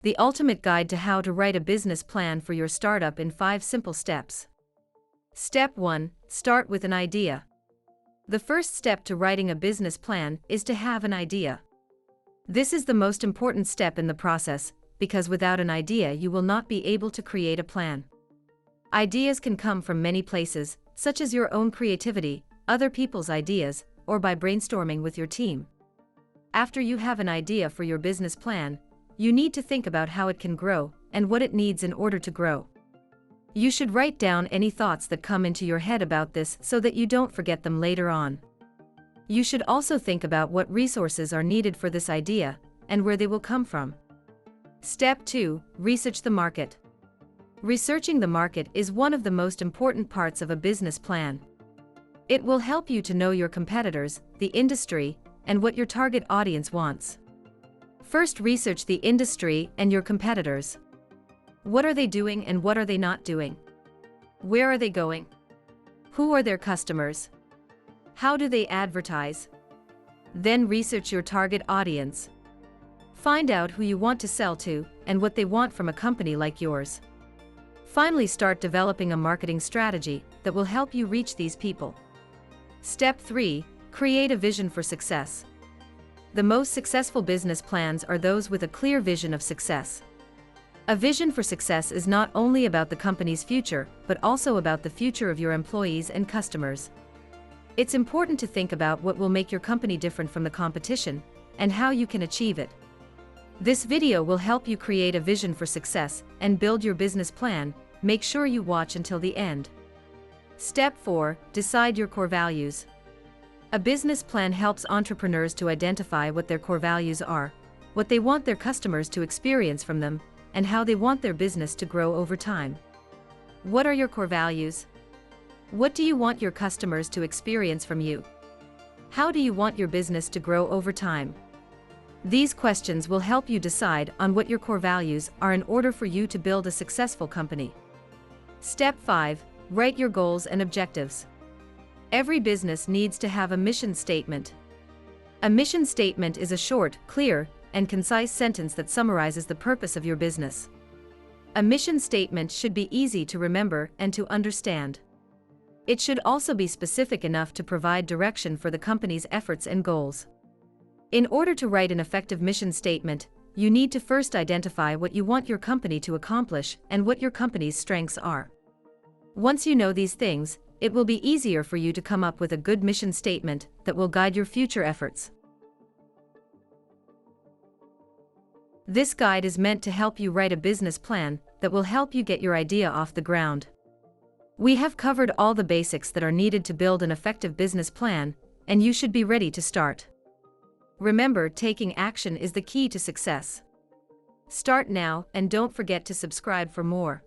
The ultimate guide to how to write a business plan for your startup in 5 simple steps. Step 1. Start with an idea. The first step to writing a business plan is to have an idea. This is the most important step in the process, because without an idea you will not be able to create a plan. Ideas can come from many places, such as your own creativity, other people's ideas, or by brainstorming with your team. After you have an idea for your business plan, you need to think about how it can grow and what it needs in order to grow. You should write down any thoughts that come into your head about this so that you don't forget them later on. You should also think about what resources are needed for this idea and where they will come from. Step 2. Research the market. Researching the market is one of the most important parts of a business plan. It will help you to know your competitors, the industry, and what your target audience wants. First, research the industry and your competitors. What are they doing and what are they not doing? Where are they going? Who are their customers? How do they advertise? Then research your target audience. Find out who you want to sell to and what they want from a company like yours. Finally, start developing a marketing strategy that will help you reach these people. Step 3. Create a vision for success. The most successful business plans are those with a clear vision of success. A vision for success is not only about the company's future, but also about the future of your employees and customers. It's important to think about what will make your company different from the competition, and how you can achieve it. This video will help you create a vision for success and build your business plan. Make sure you watch until the end. Step 4. Decide your core values. A business plan helps entrepreneurs to identify what their core values are, what they want their customers to experience from them, and how they want their business to grow over time. What are your core values? What do you want your customers to experience from you? How do you want your business to grow over time? These questions will help you decide on what your core values are in order for you to build a successful company. Step 5. Write your goals and objectives. Every business needs to have a mission statement. A mission statement is a short, clear, and concise sentence that summarizes the purpose of your business. A mission statement should be easy to remember and to understand. It should also be specific enough to provide direction for the company's efforts and goals. In order to write an effective mission statement, you need to first identify what you want your company to accomplish and what your company's strengths are. Once you know these things, it will be easier for you to come up with a good mission statement that will guide your future efforts. This guide is meant to help you write a business plan that will help you get your idea off the ground. We have covered all the basics that are needed to build an effective business plan, and you should be ready to start. Remember, taking action is the key to success. Start now and don't forget to subscribe for more.